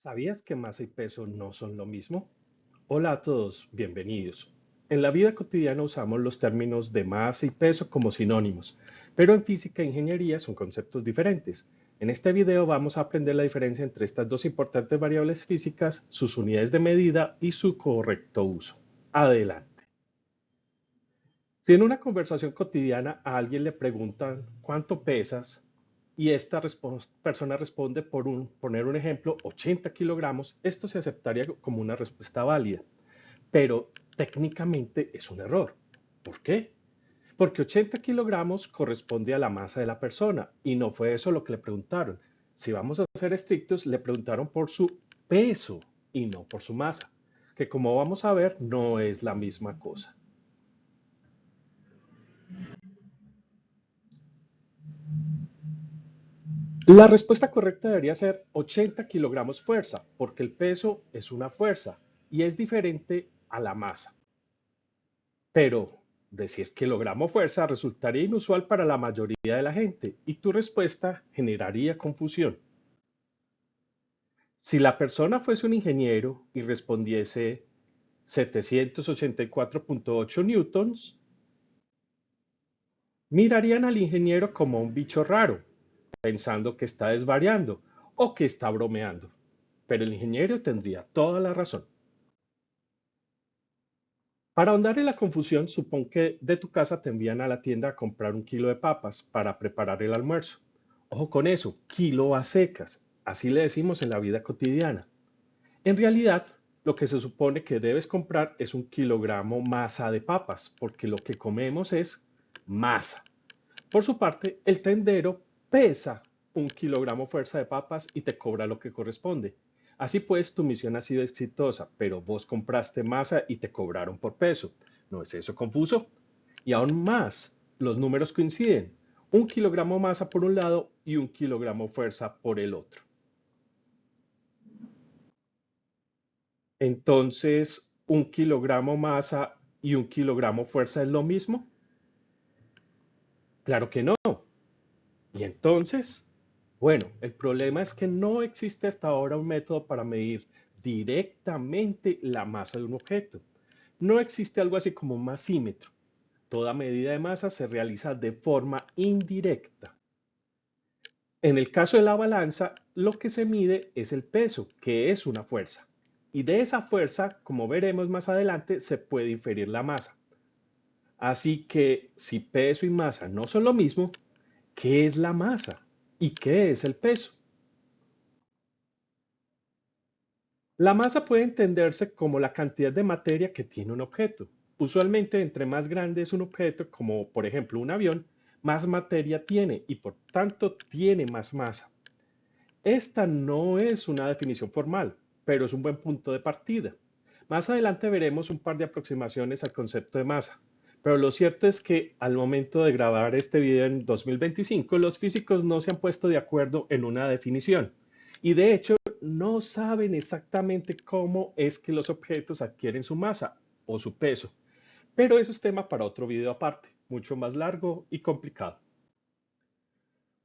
¿Sabías que masa y peso no son lo mismo? Hola a todos, bienvenidos. En la vida cotidiana usamos los términos de masa y peso como sinónimos, pero en física e ingeniería son conceptos diferentes. En este video vamos a aprender la diferencia entre estas dos importantes variables físicas, sus unidades de medida y su correcto uso. Adelante. Si en una conversación cotidiana a alguien le preguntan ¿cuánto pesas? Y esta persona responde poner un ejemplo, 80 kilogramos, esto se aceptaría como una respuesta válida, pero técnicamente es un error. ¿Por qué? Porque 80 kilogramos corresponde a la masa de la persona y no fue eso lo que le preguntaron. Si vamos a ser estrictos, le preguntaron por su peso y no por su masa, que como vamos a ver no es la misma cosa. La respuesta correcta debería ser 80 kilogramos fuerza, porque el peso es una fuerza y es diferente a la masa. Pero decir kilogramo fuerza resultaría inusual para la mayoría de la gente y tu respuesta generaría confusión. Si la persona fuese un ingeniero y respondiese 784.8 newtons, mirarían al ingeniero como un bicho raro, pensando que está desvariando o que está bromeando. Pero el ingeniero tendría toda la razón. Para ahondar en la confusión, supón que de tu casa te envían a la tienda a comprar un kilo de papas para preparar el almuerzo. Ojo con eso, kilo a secas. Así le decimos en la vida cotidiana. En realidad, lo que se supone que debes comprar es un kilogramo masa de papas, porque lo que comemos es masa. Por su parte, el tendero pesa un kilogramo fuerza de papas y te cobra lo que corresponde. Así pues, tu misión ha sido exitosa, pero vos compraste masa y te cobraron por peso. ¿No es eso confuso? Y aún más, los números coinciden. Un kilogramo masa por un lado y un kilogramo fuerza por el otro. Entonces, ¿un kilogramo masa y un kilogramo fuerza es lo mismo? Claro que no. Y entonces, bueno, el problema es que no existe hasta ahora un método para medir directamente la masa de un objeto. No existe algo así como un masímetro. Toda medida de masa se realiza de forma indirecta. En el caso de la balanza, lo que se mide es el peso, que es una fuerza. Y de esa fuerza, como veremos más adelante, se puede inferir la masa. Así que si peso y masa no son lo mismo, ¿qué es la masa? ¿Y qué es el peso? La masa puede entenderse como la cantidad de materia que tiene un objeto. Usualmente, entre más grande es un objeto, como por ejemplo un avión, más materia tiene y por tanto tiene más masa. Esta no es una definición formal, pero es un buen punto de partida. Más adelante veremos un par de aproximaciones al concepto de masa, pero lo cierto es que al momento de grabar este video en 2025, los físicos no se han puesto de acuerdo en una definición y de hecho no saben exactamente cómo es que los objetos adquieren su masa o su peso, pero eso es tema para otro video aparte, mucho más largo y complicado.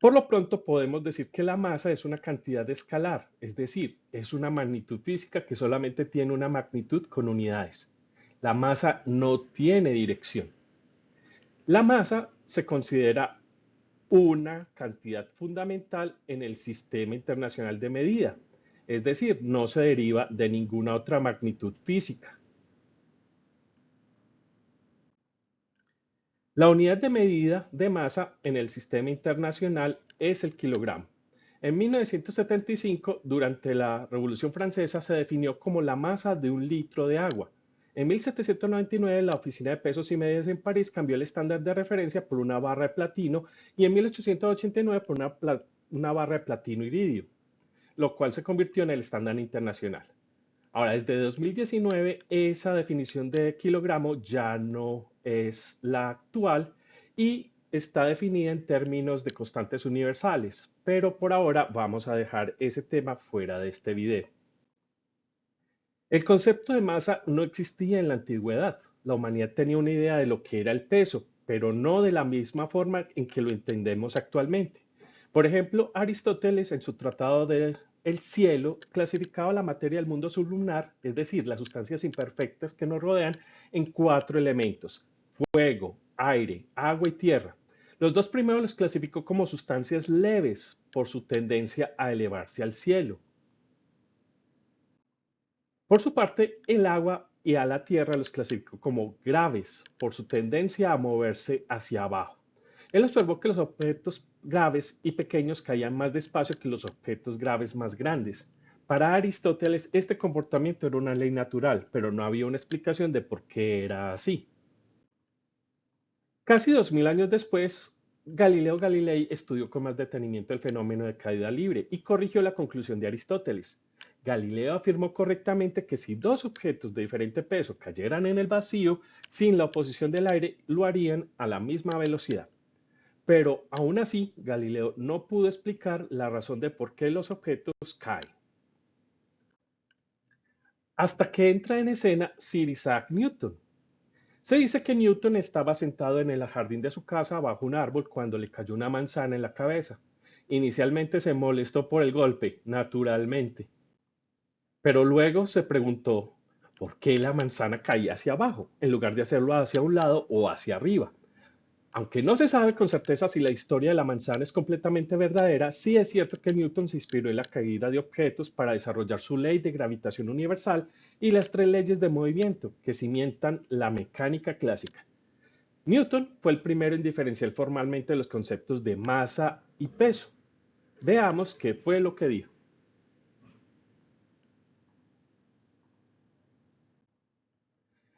Por lo pronto podemos decir que la masa es una cantidad escalar, es decir, es una magnitud física que solamente tiene una magnitud con unidades. La masa no tiene dirección. La masa se considera una cantidad fundamental en el Sistema Internacional de Medida, es decir, no se deriva de ninguna otra magnitud física. La unidad de medida de masa en el Sistema Internacional es el kilogramo. En 1975, durante la Revolución Francesa, se definió como la masa de un litro de agua. En 1799, la Oficina de Pesos y Medidas en París cambió el estándar de referencia por una barra de platino y en 1889 por una barra de platino iridio, lo cual se convirtió en el estándar internacional. Ahora, desde 2019, esa definición de kilogramo ya no es la actual y está definida en términos de constantes universales, pero por ahora vamos a dejar ese tema fuera de este video. El concepto de masa no existía en la antigüedad. La humanidad tenía una idea de lo que era el peso, pero no de la misma forma en que lo entendemos actualmente. Por ejemplo, Aristóteles en su Tratado del Cielo clasificaba la materia del mundo sublunar, es decir, las sustancias imperfectas que nos rodean, en cuatro elementos: fuego, aire, agua y tierra. Los dos primeros los clasificó como sustancias leves por su tendencia a elevarse al cielo. Por su parte, el agua y a la tierra los clasificó como graves por su tendencia a moverse hacia abajo. Él observó que los objetos graves y pequeños caían más despacio que los objetos graves más grandes. Para Aristóteles, este comportamiento era una ley natural, pero no había una explicación de por qué era así. Casi 2000 años después, Galileo Galilei estudió con más detenimiento el fenómeno de caída libre y corrigió la conclusión de Aristóteles. Galileo afirmó correctamente que si dos objetos de diferente peso cayeran en el vacío sin la oposición del aire, lo harían a la misma velocidad. Pero aún así, Galileo no pudo explicar la razón de por qué los objetos caen. Hasta que entra en escena Sir Isaac Newton. Se dice que Newton estaba sentado en el jardín de su casa bajo un árbol cuando le cayó una manzana en la cabeza. Inicialmente se molestó por el golpe, naturalmente, pero luego se preguntó por qué la manzana caía hacia abajo en lugar de hacerlo hacia un lado o hacia arriba. Aunque no se sabe con certeza si la historia de la manzana es completamente verdadera, sí es cierto que Newton se inspiró en la caída de objetos para desarrollar su ley de gravitación universal y las tres leyes de movimiento que cimientan la mecánica clásica. Newton fue el primero en diferenciar formalmente los conceptos de masa y peso. Veamos qué fue lo que dijo.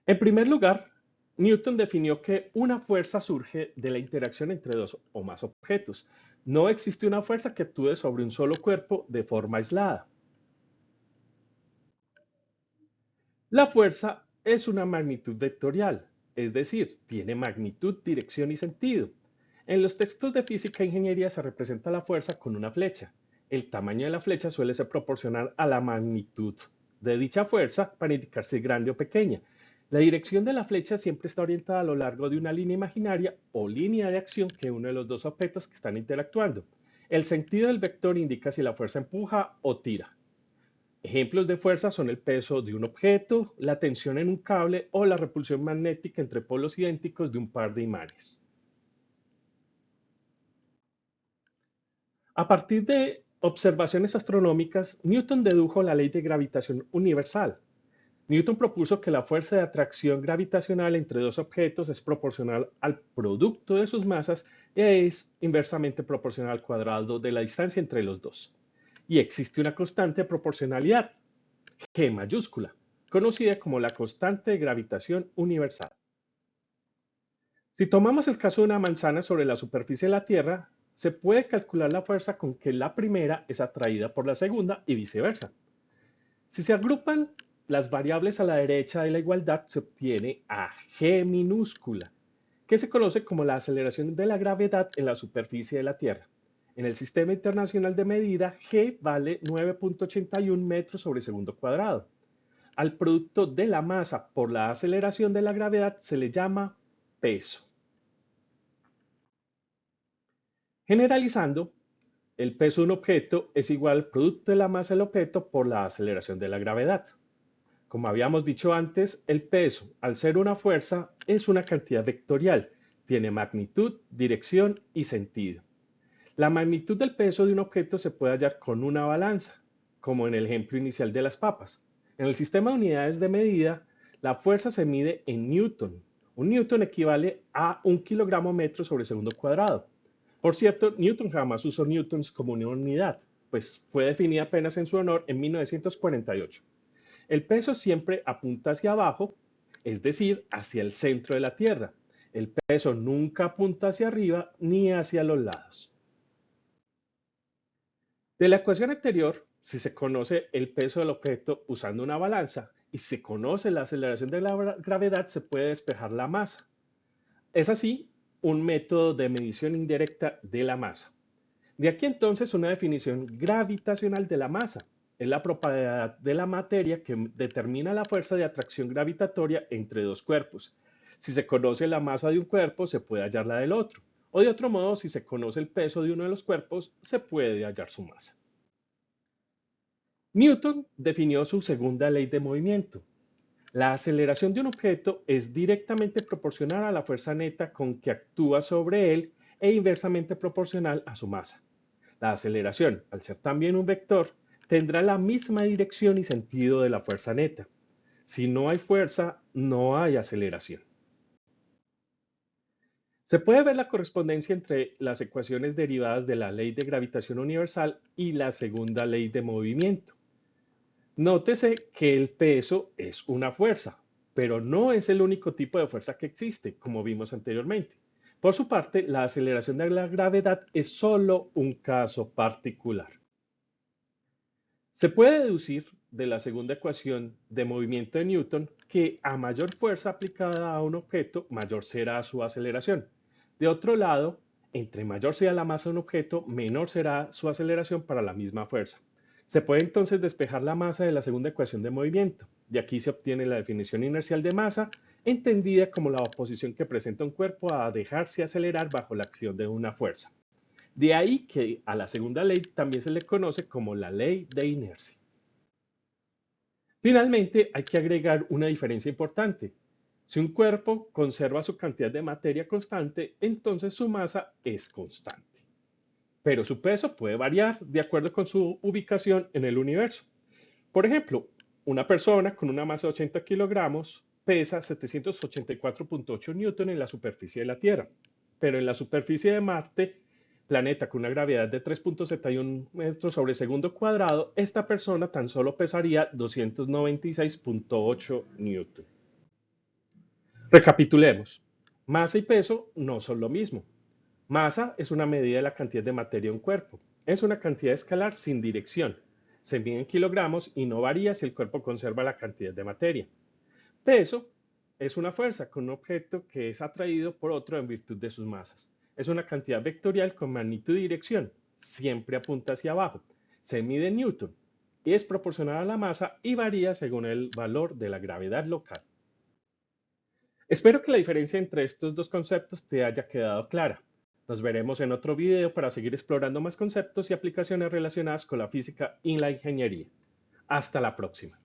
En primer lugar, Newton definió que una fuerza surge de la interacción entre dos o más objetos. No existe una fuerza que actúe sobre un solo cuerpo de forma aislada. La fuerza es una magnitud vectorial, es decir, tiene magnitud, dirección y sentido. En los textos de física e ingeniería se representa la fuerza con una flecha. El tamaño de la flecha suele ser proporcional a la magnitud de dicha fuerza para indicar si es grande o pequeña. La dirección de la flecha siempre está orientada a lo largo de una línea imaginaria o línea de acción que une los dos objetos que están interactuando. El sentido del vector indica si la fuerza empuja o tira. Ejemplos de fuerza son el peso de un objeto, la tensión en un cable o la repulsión magnética entre polos idénticos de un par de imanes. A partir de observaciones astronómicas, Newton dedujo la ley de gravitación universal. Newton propuso que la fuerza de atracción gravitacional entre dos objetos es proporcional al producto de sus masas e es inversamente proporcional al cuadrado de la distancia entre los dos. Y existe una constante de proporcionalidad, G mayúscula, conocida como la constante de gravitación universal. Si tomamos el caso de una manzana sobre la superficie de la Tierra, se puede calcular la fuerza con que la primera es atraída por la segunda y viceversa. Si se agrupan las variables a la derecha de la igualdad, se obtiene a G minúscula, que se conoce como la aceleración de la gravedad en la superficie de la Tierra. En el Sistema Internacional de Medida, G vale 9.81 metros sobre segundo cuadrado. Al producto de la masa por la aceleración de la gravedad se le llama peso. Generalizando, el peso de un objeto es igual al producto de la masa del objeto por la aceleración de la gravedad. Como habíamos dicho antes, el peso, al ser una fuerza, es una cantidad vectorial. Tiene magnitud, dirección y sentido. La magnitud del peso de un objeto se puede hallar con una balanza, como en el ejemplo inicial de las papas. En el sistema de unidades de medida, la fuerza se mide en newton. Un newton equivale a 1 kilogramo metro sobre segundo cuadrado. Por cierto, Newton jamás usó newtons como una unidad, pues fue definida apenas en su honor en 1948. El peso siempre apunta hacia abajo, es decir, hacia el centro de la Tierra. El peso nunca apunta hacia arriba ni hacia los lados. De la ecuación anterior, si se conoce el peso del objeto usando una balanza y se conoce la aceleración de la gravedad, se puede despejar la masa. Es así un método de medición indirecta de la masa. De aquí entonces una definición gravitacional de la masa. Es la propiedad de la materia que determina la fuerza de atracción gravitatoria entre dos cuerpos. Si se conoce la masa de un cuerpo, se puede hallar la del otro. O de otro modo, si se conoce el peso de uno de los cuerpos, se puede hallar su masa. Newton definió su segunda ley de movimiento. La aceleración de un objeto es directamente proporcional a la fuerza neta con que actúa sobre él e inversamente proporcional a su masa. La aceleración, al ser también un vector, tendrá la misma dirección y sentido de la fuerza neta. Si no hay fuerza, no hay aceleración. Se puede ver la correspondencia entre las ecuaciones derivadas de la ley de gravitación universal y la segunda ley de movimiento. Nótese que el peso es una fuerza, pero no es el único tipo de fuerza que existe, como vimos anteriormente. Por su parte, la aceleración de la gravedad es solo un caso particular. Se puede deducir de la segunda ecuación de movimiento de Newton que a mayor fuerza aplicada a un objeto, mayor será su aceleración. De otro lado, entre mayor sea la masa de un objeto, menor será su aceleración para la misma fuerza. Se puede entonces despejar la masa de la segunda ecuación de movimiento. De aquí se obtiene la definición inercial de masa, entendida como la oposición que presenta un cuerpo a dejarse acelerar bajo la acción de una fuerza. De ahí que a la segunda ley también se le conoce como la ley de inercia. Finalmente, hay que agregar una diferencia importante. Si un cuerpo conserva su cantidad de materia constante, entonces su masa es constante. Pero su peso puede variar de acuerdo con su ubicación en el universo. Por ejemplo, una persona con una masa de 80 kilogramos pesa 784.8 newton en la superficie de la Tierra, pero en la superficie de Marte, planeta con una gravedad de 3.71 metros sobre segundo cuadrado, esta persona tan solo pesaría 296.8 newton. Recapitulemos. Masa y peso no son lo mismo. Masa es una medida de la cantidad de materia en un cuerpo. Es una cantidad escalar sin dirección. Se mide en kilogramos y no varía si el cuerpo conserva la cantidad de materia. Peso es una fuerza con un objeto que es atraído por otro en virtud de sus masas. Es una cantidad vectorial con magnitud y dirección. Siempre apunta hacia abajo. Se mide en newton. Es proporcional a la masa y varía según el valor de la gravedad local. Espero que la diferencia entre estos dos conceptos te haya quedado clara. Nos veremos en otro video para seguir explorando más conceptos y aplicaciones relacionadas con la física y la ingeniería. Hasta la próxima.